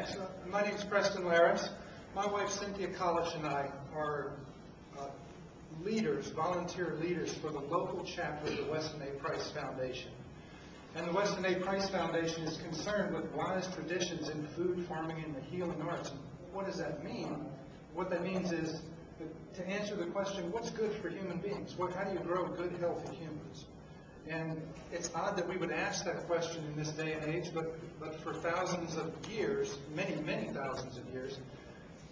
Thanks. My name is Preston Larris. My wife Cynthia College and I are leaders, volunteer leaders for the local chapter of the Weston A. Price Foundation. And the Weston A. Price Foundation is concerned with wise traditions in food, farming, and the healing arts. And what does that mean? What that means is to answer the question, what's good for human beings? How do you grow good, healthy humans? And it's odd that we would ask that question in this day and age, but for thousands of years, many, many thousands of years,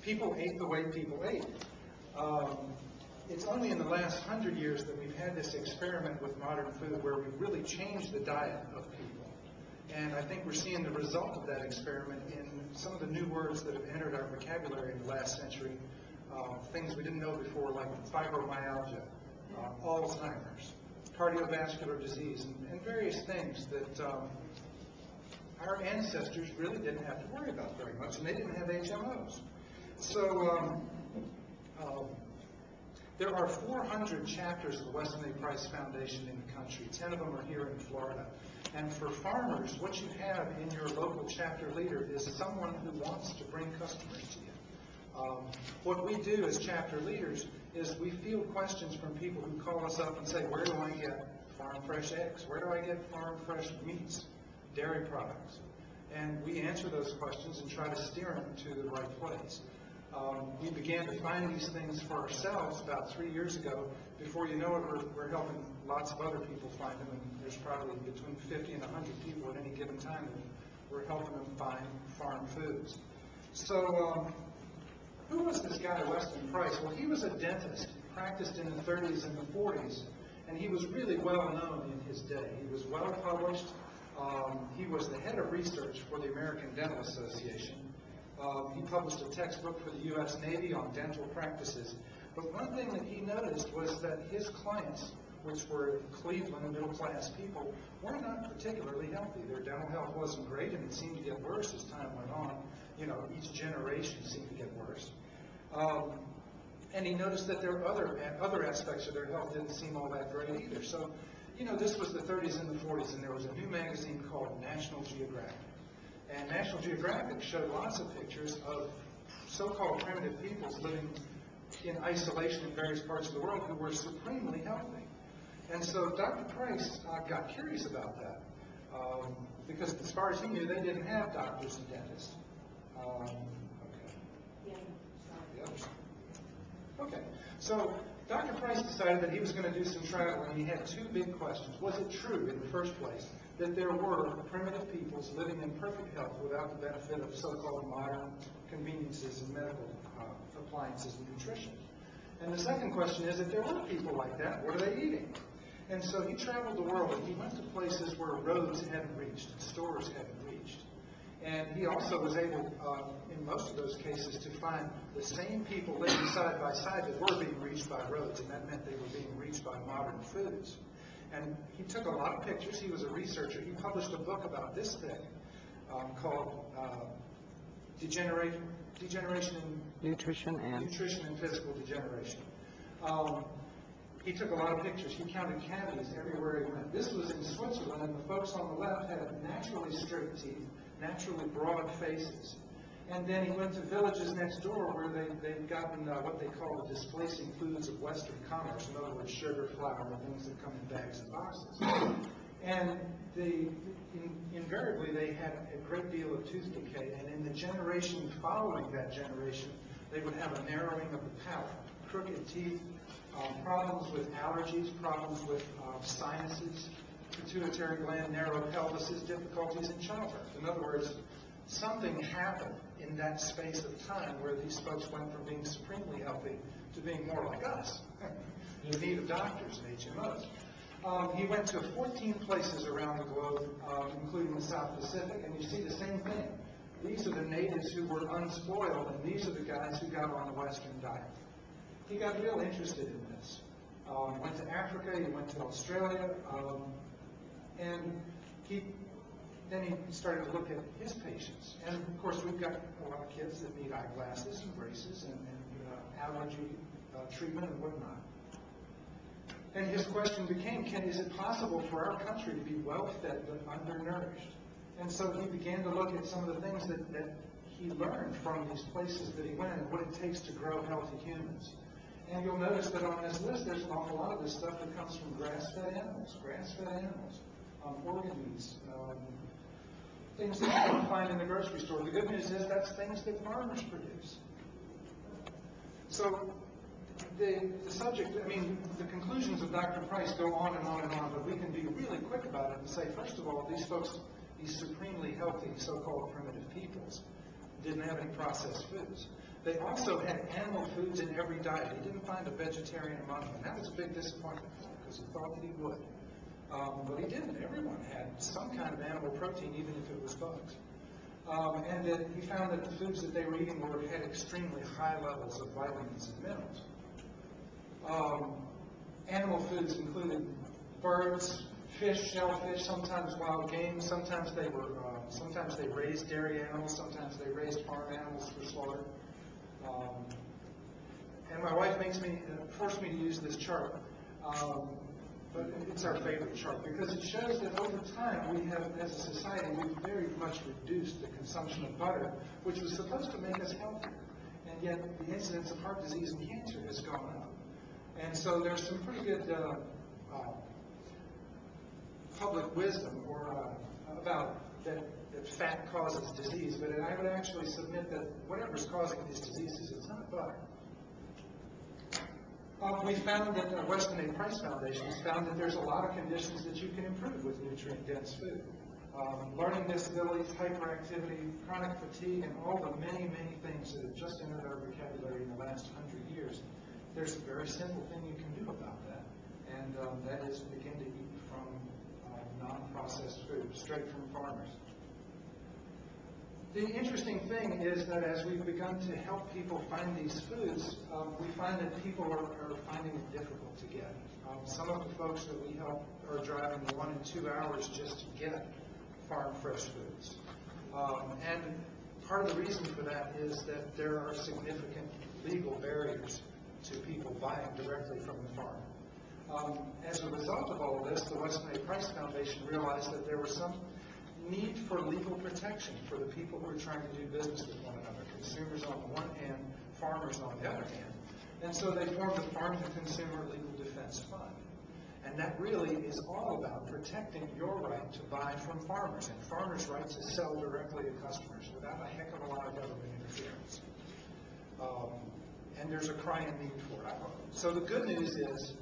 people ate the way people ate. It's only in the last 100 years that we've had this experiment with modern food where we really changed the diet of people. And I think we're seeing the result of that experiment in some of the new words that have entered our vocabulary in the last century, things we didn't know before, like fibromyalgia, Alzheimer's, cardiovascular disease, and various things that our ancestors really didn't have to worry about very much, and they didn't have HMOs. So there are 400 chapters of the Weston A. Price Foundation in the country. 10 of them are here in Florida. And for farmers, what you have in your local chapter leader is someone who wants to bring customers to you. What we do as chapter leaders is we field questions from people who call us up and say, where do I get farm fresh eggs? Where do I get farm fresh meats, dairy products? And we answer those questions and try to steer them to the right place. We began to find these things for ourselves about 3 years ago. Before you know it, we're helping lots of other people find them, and there's probably between 50 and 100 people at any given time that we're helping them find farm foods. So who was this guy, Weston Price? Well, he was a dentist. He practiced in the 30s and the 40s, and he was really well known in his day. He was well published. He was the head of research for the American Dental Association. He published a textbook for the U.S. Navy on dental practices. But one thing that he noticed was that his clients, which were Cleveland middle-class people, were not particularly healthy. Their dental health wasn't great, and it seemed to get worse as time went on. You know, each generation seemed to get worse. And he noticed that there were other aspects of their health didn't seem all that great either. So, you know, this was the 30s and the 40s, and there was a new magazine called National Geographic. And National Geographic showed lots of pictures of so-called primitive peoples living in isolation in various parts of the world who were supremely healthy. And so Dr. Price got curious about that because as far as he knew, they didn't have doctors and dentists. Okay, so Dr. Price decided that he was going to do some traveling, and he had two big questions. Was it true, in the first place, that there were primitive peoples living in perfect health without the benefit of so-called modern conveniences and medical appliances and nutrition? And the second question is, if there were people like that, what are they eating? And so he traveled the world, and he went to places where roads hadn't reached, and stores hadn't reached. And he also was able, in most of those cases, to find the same people living side by side that were being reached by roads, and that meant they were being reached by modern foods. And he took a lot of pictures. He was a researcher. He published a book about this thick called Degeneration in Nutrition and Physical Degeneration. He took a lot of pictures. He counted cavities everywhere he went. This was in Switzerland, and the folks on the left had naturally straight teeth, naturally broad faces. And then he went to villages next door where they'd gotten what they call the displacing foods of Western commerce, in other words, sugar, flour, and things that come in bags and boxes. And invariably, they had a great deal of tooth decay, and in the generation following that generation, they would have a narrowing of the palate, crooked teeth, problems with allergies, problems with sinuses, pituitary gland, narrow pelvises, difficulties in childbirth. In other words, something happened in that space of time where these folks went from being supremely healthy to being more like us, in need of doctors and HMOs. He went to 14 places around the globe, including the South Pacific, and you see the same thing. These are the natives who were unspoiled, and these are the guys who got on the Western diet. He got real interested in this. Went to Africa, he went to Australia, and then he started to look at his patients. And of course, we've got a lot of kids that need eyeglasses and braces and allergy treatment and whatnot. And his question became, is it possible for our country to be well-fed but undernourished? And so he began to look at some of the things that he learned from these places that he went and what it takes to grow healthy humans. And you'll notice that on this list, there's an awful lot of this stuff that comes from grass-fed animals, organ meats, things that you don't find in the grocery store. The good news is that's things that farmers produce. So the subject, I mean, the conclusions of Dr. Price go on and on and on, but we can be really quick about it and say, first of all, these folks, these supremely healthy so-called primitive peoples, didn't have any processed foods. They also had animal foods in every diet. He didn't find a vegetarian among them. That was a big disappointment for him because he thought that he would. But he didn't. Everyone had some kind of animal protein, even if it was bugs. And that he found that the foods that they were eating had extremely high levels of vitamins and minerals. Animal foods included birds, fish, shellfish, sometimes wild game. Sometimes they raised dairy animals. Sometimes they raised farm animals for slaughter. And my wife forced me to use this chart, but it's our favorite chart because it shows that over time we have, as a society, we've very much reduced the consumption of butter, which was supposed to make us healthier, and yet the incidence of heart disease and cancer has gone up. And so there's some pretty good public wisdom about that fat causes disease, but I would actually submit that whatever's causing these diseases, it's not butter. We found that the Weston A. Price Foundation has found that there's a lot of conditions that you can improve with nutrient-dense food. Learning disabilities, hyperactivity, chronic fatigue, and all the many, many things that have just entered our vocabulary in the last 100 years. There's a very simple thing you can do about that, and that is begin to eat from non-processed food, straight from farmers. The interesting thing is that as we've begun to help people find these foods, we find that people are finding it difficult to get. Some of the folks that we help are driving 1 and 2 hours just to get farm fresh foods. And part of the reason for that is that there are significant legal barriers to people buying directly from the farm. As a result of all of this, the Weston A. Price Foundation realized that there was some need for legal protection for the people who are trying to do business with one another, consumers on the one hand, farmers on the other hand. And so they formed the Farm to Consumer Legal Defense Fund. And that really is all about protecting your right to buy from farmers and farmers' right to sell directly to customers without a heck of a lot of government interference. And there's a crying need for it. So the good news is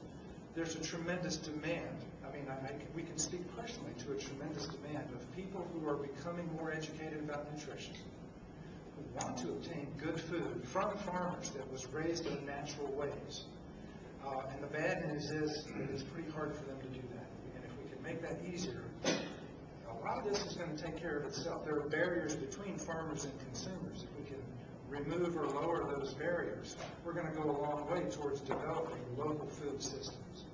there's a tremendous demand. I mean, we can speak personally to a tremendous demand of people who are becoming more educated about nutrition, who want to obtain good food from farmers that was raised in natural ways. And the bad news is that it's pretty hard for them to do that. And if we can make that easier, a lot of this is going to take care of itself. There are barriers between farmers and consumers. If we can remove or lower those barriers, we're going to go a long way towards developing local food systems.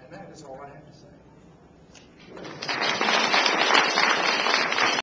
And that is all I have to say.